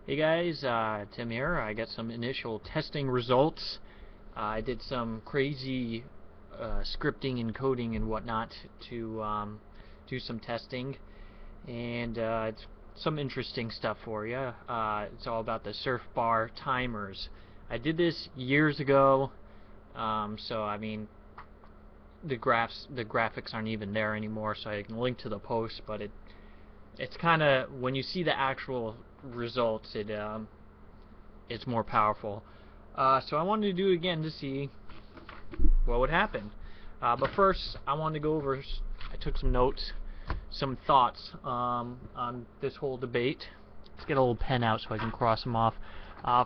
Hey guys, Tim here. I got some initial testing results. I did some crazy scripting and coding and whatnot to do some testing, and it's some interesting stuff for you. It's all about the surf bar timers. I did this years ago, so I mean the graphics aren't even there anymore, so I can link to the post, but it's kind of, when you see the actual results, it's more powerful. So I wanted to do it again to see what would happen. But first, I wanted to go over. I took some notes, some thoughts on this whole debate. Let's get a little pen out so I can cross them off.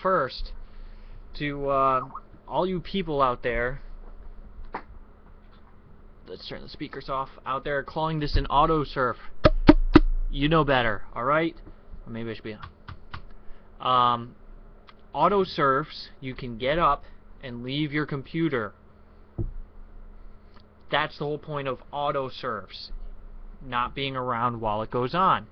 First, to all you people out there, let's turn the speakers off. Out there calling this an auto surf. You know better, alright? Or maybe I should be auto surfs, you can get up and leave your computer. That's the whole point of auto surfs, not being around while it goes on.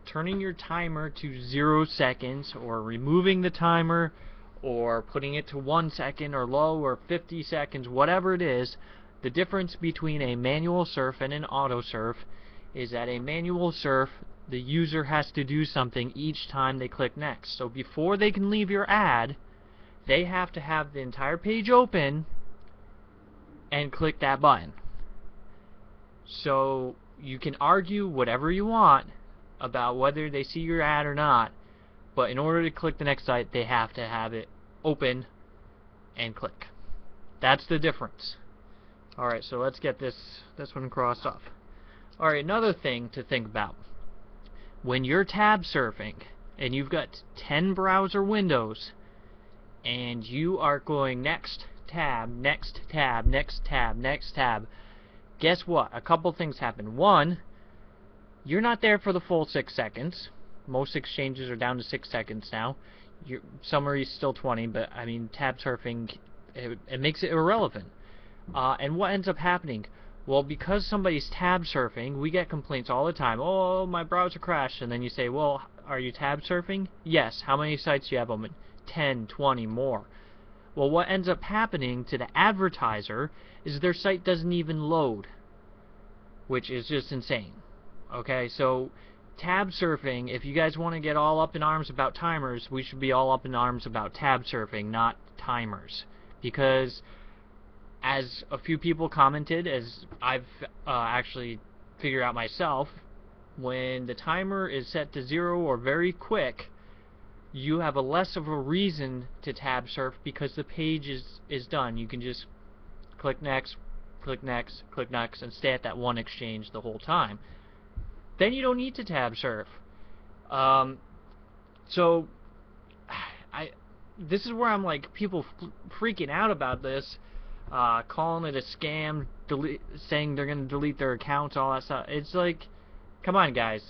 Turning your timer to 0 seconds, or removing the timer, or putting it to 1 second or low, or 50 seconds, whatever it is, the difference between a manual surf and an auto surf is that a manual surf, the user has to do something each time they click next. So before they can leave your ad, they have to have the entire page open and click that button. So you can argue whatever you want about whether they see your ad or not, but in order to click the next site, they have to have it open and click. That's the difference. Alright, so let's get this one crossed off. Alright, another thing to think about. When you're tab surfing and you've got 10 browser windows and you are going next tab, next tab, next tab, next tab, guess what? A couple things happen. One, you're not there for the full 6 seconds. Most exchanges are down to 6 seconds now. Some are still 20, but I mean, tab surfing, it makes it irrelevant. And what ends up happening? Well, because somebody's tab surfing, we get complaints all the time. Oh, my browser crashed. And then you say, well, are you tab surfing? Yes. How many sites do you have open? 10, 20, more. Well, what ends up happening to the advertiser is their site doesn't even load, which is just insane. Okay, so tab surfing, if you guys want to get all up in arms about timers, we should be all up in arms about tab surfing, not timers. Because as a few people commented, as I've actually figured out myself, when the timer is set to 0 or very quick, you have a less of a reason to tab surf because the page is done. You can just click next, click next, click next, and stay at that one exchange the whole time. Then you don't need to tab surf. So this is where I'm like, people freaking out about this. Calling it a scam, saying they're going to delete their accounts, all that stuff. It's like, come on guys,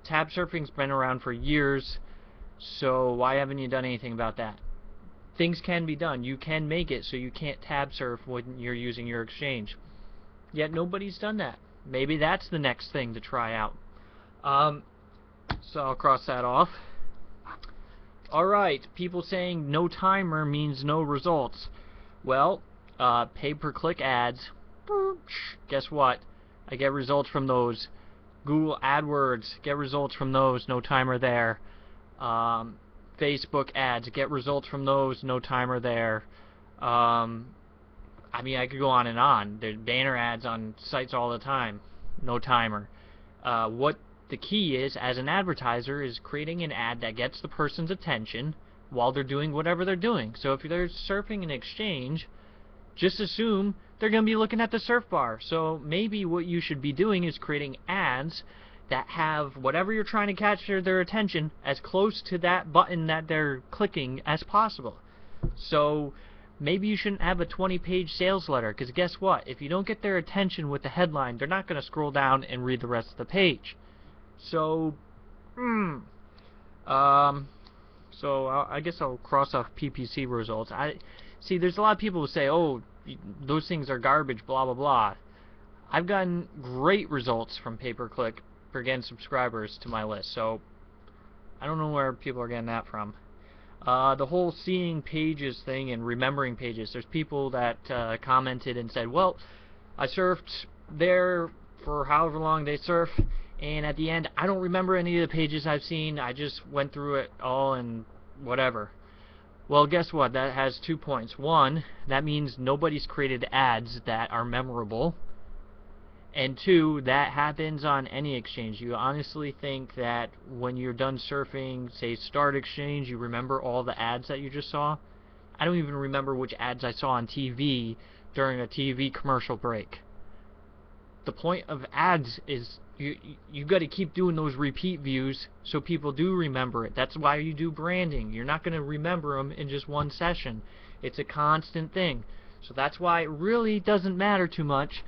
tab surfing's been around for years, so why haven't you done anything about that? Things can be done. You can make it so you can't tab surf when you're using your exchange. Yet nobody's done that. Maybe that's the next thing to try out. So I'll cross that off. Alright, people saying no timer means no results. Well, pay-per-click ads, guess what? I get results from those. Google AdWords, get results from those, no timer there. Facebook ads, get results from those, no timer there. I mean, I could go on and on. There's banner ads on sites all the time, no timer. What the key is, as an advertiser, is creating an ad that gets the person's attention while they're doing whatever they're doing. So if they're surfing an exchange, just assume they're going to be looking at the surf bar. So maybe what you should be doing is creating ads that have whatever you're trying to capture their attention as close to that button that they're clicking as possible. So maybe you shouldn't have a 20-page sales letter, because guess what? If you don't get their attention with the headline, they're not going to scroll down and read the rest of the page. So, I guess I'll cross off PPC results. See, there's a lot of people who say, oh, those things are garbage, blah, blah, blah. I've gotten great results from pay-per-click for getting subscribers to my list. So I don't know where people are getting that from. The whole seeing pages thing and remembering pages. There's people that commented and said, well, I surfed there for however long they surf, and at the end, I don't remember any of the pages I've seen. I just went through it all and whatever. Well, guess what? That has 2 points. One, that means nobody's created ads that are memorable. And two, that happens on any exchange. You honestly think that when you're done surfing, say Start Exchange, you remember all the ads that you just saw? I don't even remember which ads I saw on TV during a TV commercial break. The point of ads is you got to keep doing those repeat views so people do remember it. That's why you do branding. You're not going to remember them in just one session. It's a constant thing. So that's why it really doesn't matter too much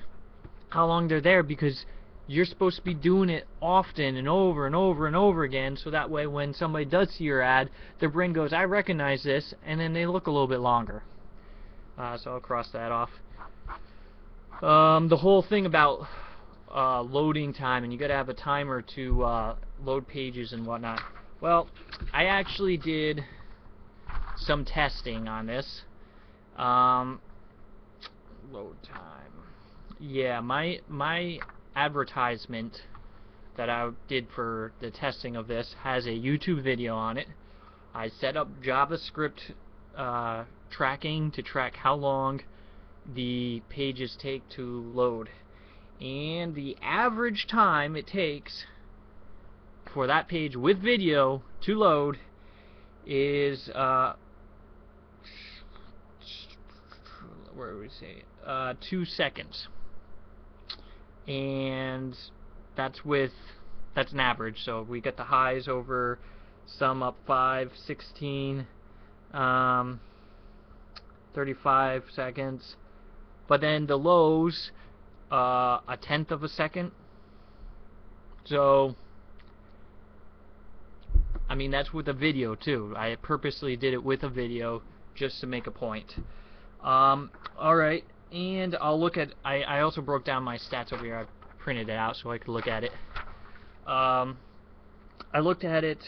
how long they're there, because you're supposed to be doing it often and over and over and over again, so that way when somebody does see your ad, their brain goes, I recognize this, and then they look a little bit longer. So I'll cross that off. The whole thing about loading time, and you got to have a timer to load pages and whatnot. Well, I actually did some testing on this. Load time. Yeah, my advertisement that I did for the testing of this has a YouTube video on it. I set up JavaScript tracking to track how long the pages take to load, and the average time it takes for that page with video to load is where do we say 2 seconds. And that's an average, so we get the highs over some up 5, 16, 35 seconds, but then the lows 1/10 of a second. So I mean, that's with a video too. I purposely did it with a video just to make a point. Alright, and I'll look at, I also broke down my stats over here. I printed it out so I could look at it. I looked at it,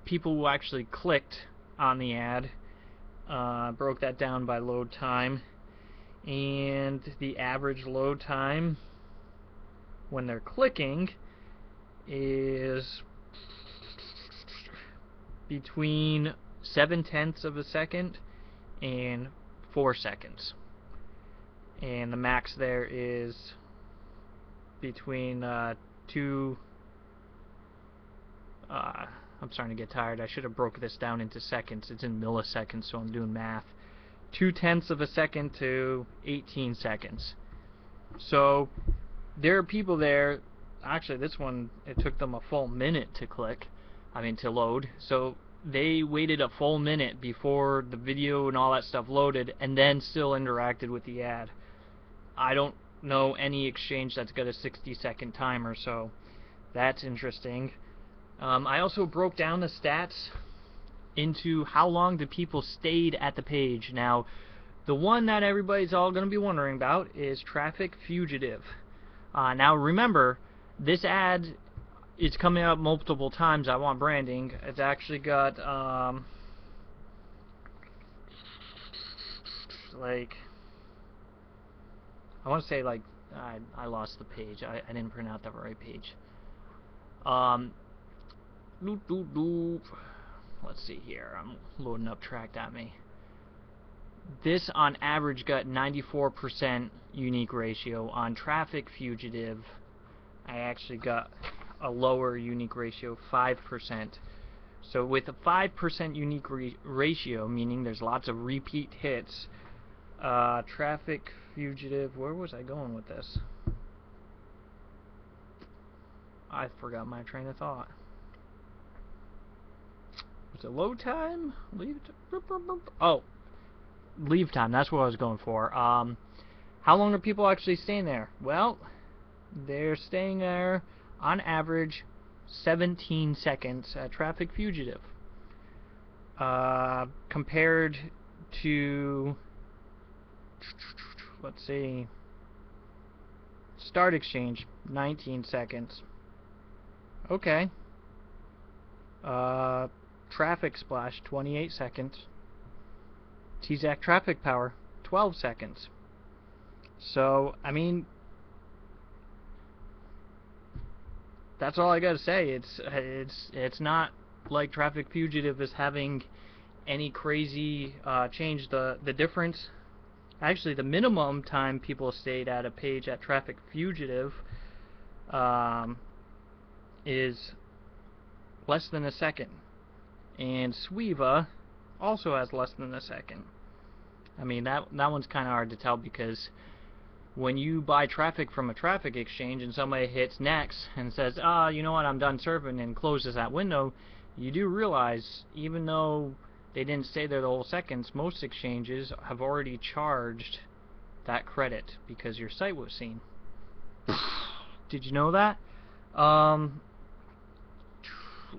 people who actually clicked on the ad, broke that down by load time, and the average load time when they're clicking is between 7/10 of a second and 4 seconds, and the max there is between I'm starting to get tired. I should have broke this down into seconds. It's in milliseconds, so I'm doing math. 2/10 of a second to 18 seconds. So there are people there. Actually, this one, it took them a full minute to click. To load. So they waited a full minute before the video and all that stuff loaded, and then still interacted with the ad. I don't know any exchange that's got a 60-second timer, so that's interesting. I also broke down the stats into how long the people stayed at the page. Now, the one that everybody's all going to be wondering about is Traffic Fugitive. Now remember, this ad, it's coming up multiple times. I want branding. It's actually got like, I want to say like, I lost the page. I didn't print out the right page. Let's see here. I'm loading up Track.me. This on average got 94% unique ratio. On Traffic Fugitive, I actually got a lower unique ratio, 5%. So with a 5% unique ratio, meaning there's lots of repeat hits, Traffic Fugitive, where was I going with this? I forgot my train of thought. Was it load time? Oh, leave time, that's what I was going for. How long are people actually staying there? Well, they're staying there on average 17 seconds at Traffic Fugitive, compared to, let's see, Start Exchange, 19 seconds. Okay. Traffic Splash, 28 seconds. TZAC Traffic Power, 12 seconds. So, I mean, that's all I gotta say. It's not like Traffic Fugitive is having any crazy change. The difference, actually, the minimum time people stayed at a page at Traffic Fugitive is less than a second, and Sweeva also has less than a second. I mean, that one's kind of hard to tell, because when you buy traffic from a traffic exchange and somebody hits next and says, you know what, I'm done serving, and closes that window, you do realize, even though they didn't stay there the whole seconds, most exchanges have already charged that credit because your site was seen. Did you know that?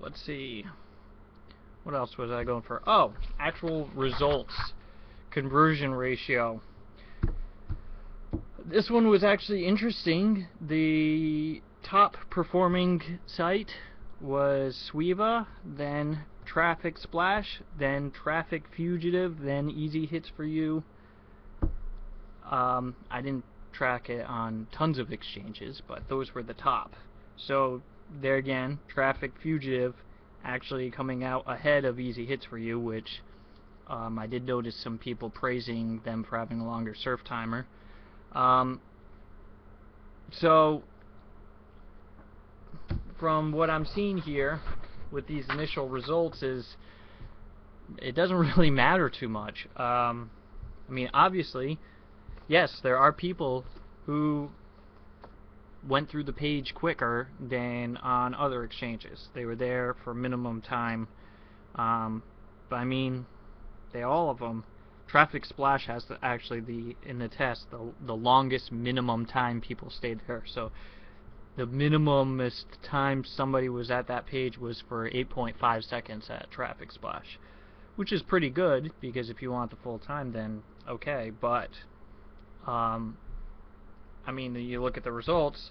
Let's see. What else was I going for? Oh, actual results. Conversion ratio. This one was actually interesting. The top performing site was Sweeva, then Traffic Splash, then Traffic Fugitive, then Easy Hits for You. I didn't track it on tons of exchanges, but those were the top. So there again, Traffic Fugitive actually coming out ahead of Easy Hits for You, which I did notice some people praising them for having a longer surf timer. So from what I'm seeing here with these initial results, is it doesn't really matter too much. I mean, obviously, yes, there are people who went through the page quicker than on other exchanges. They were there for minimum time. But I mean, all of them. Traffic Splash has actually in the test the longest minimum time people stayed there. So the minimumest time somebody was at that page was for 8.5 seconds at Traffic Splash, which is pretty good, because if you want the full time, then okay. But I mean, you look at the results.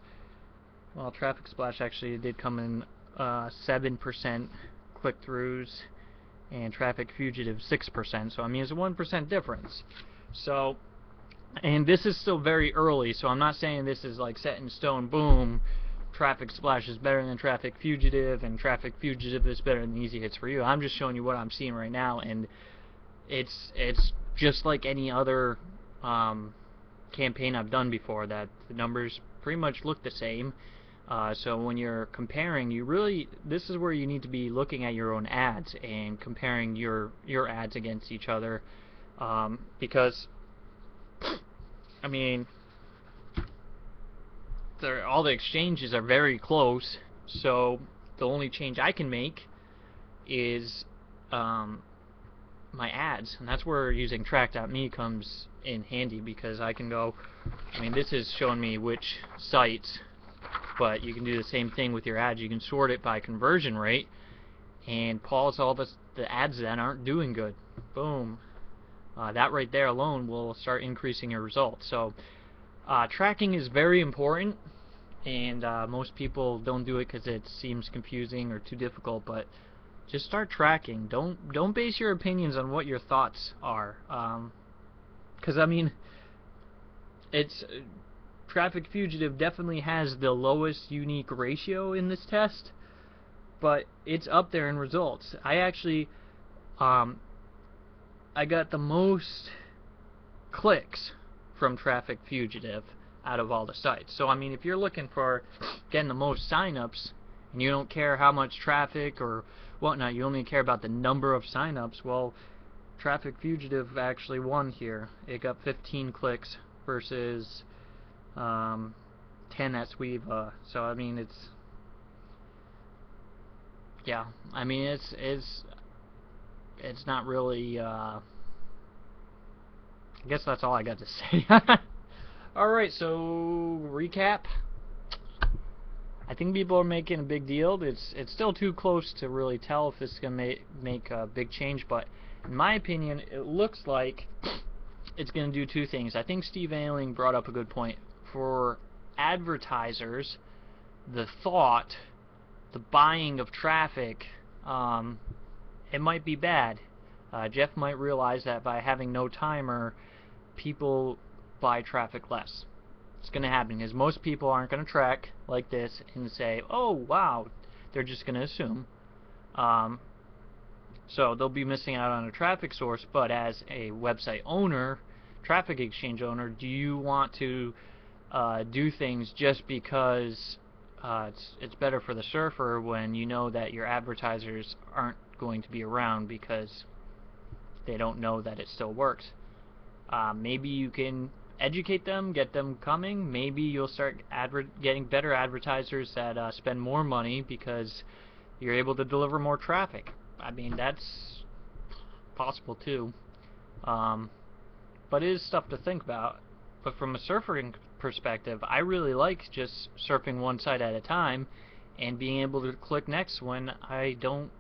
Well, Traffic Splash actually did come in 7% click-throughs, and Traffic Fugitive 6%. So I mean, it's a 1% difference. So, and this is still very early, so I'm not saying this is like set in stone. Boom, Traffic Splash is better than Traffic Fugitive, and Traffic Fugitive is better than Easy Hits for You. I'm just showing you what I'm seeing right now, and it's just like any other campaign I've done before, that the numbers pretty much look the same. So when you're comparing, this is where you need to be looking at your own ads and comparing your ads against each other, because I mean, all the exchanges are very close. So the only change I can make is my ads, and that's where using Track.me comes in handy, because I can go, I mean, this is showing me which sites, but you can do the same thing with your ads. You can sort it by conversion rate and pause all the ads that aren't doing good. Boom. That right there alone will start increasing your results. So tracking is very important, and most people don't do it because it seems confusing or too difficult, but just start tracking. Don't base your opinions on what your thoughts are, because I mean, Traffic Fugitive definitely has the lowest unique ratio in this test, but it's up there in results. I actually I got the most clicks from Traffic Fugitive out of all the sites. So I mean, if you're looking for getting the most signups and you don't care how much traffic or whatnot, you only care about the number of signups, well, Traffic Fugitive actually won here. It got 15 clicks versus 10 at Sweeva. So I mean, yeah, I mean, it's not really I guess that's all I got to say. Alright, so recap. I think people are making a big deal. It's still too close to really tell if this is going to make a big change, but in my opinion, it looks like it's going to do two things. I think Steve Ayling brought up a good point. For advertisers, the buying of traffic it might be bad. Jeff might realize that by having no timer, people buy traffic less. It's going to happen because most people aren't going to track like this and say, oh wow, they're just going to assume. So they'll be missing out on a traffic source. But as a website owner, traffic exchange owner, do you want to do things just because it's better for the surfer when you know that your advertisers aren't going to be around because they don't know that it still works? Maybe you can educate them, get them coming. Maybe you'll start getting better advertisers that spend more money because you're able to deliver more traffic. I mean, that's possible too. But it is stuff to think about. But from a surfing perspective, I really like just surfing one site at a time and being able to click next when I don't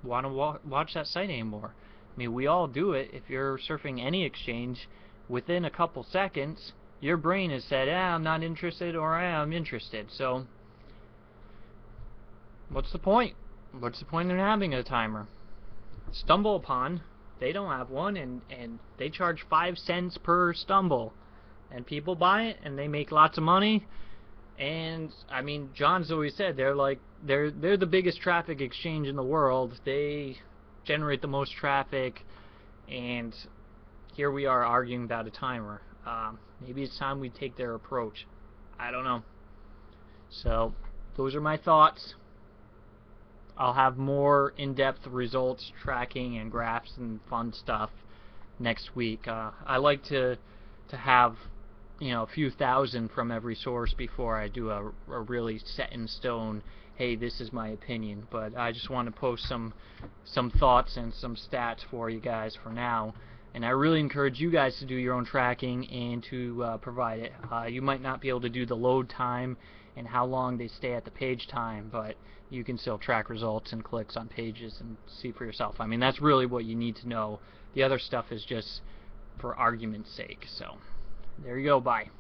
want to watch that site anymore. I mean, we all do it. If you're surfing any exchange, within a couple seconds, your brain has said, I'm not interested, or I am interested. So, what's the point? What's the point in having a timer? StumbleUpon, they don't have one, and they charge 5 cents per stumble. And people buy it, and they make lots of money. And, I mean, John's always said, they're the biggest traffic exchange in the world. They generate the most traffic, and here we are arguing about a timer. Maybe it's time we take their approach. I don't know. So, those are my thoughts. I'll have more in-depth results tracking and graphs and fun stuff next week. I like to have, you know, a few thousand from every source before I do a really set in stone, hey, this is my opinion. But I just want to post some thoughts and some stats for you guys for now. And I really encourage you guys to do your own tracking and to provide it. You might not be able to do the load time and how long they stay at the page time, but you can still track results and clicks on pages and see for yourself. I mean, that's really what you need to know. The other stuff is just for argument's sake. So, there you go. Bye.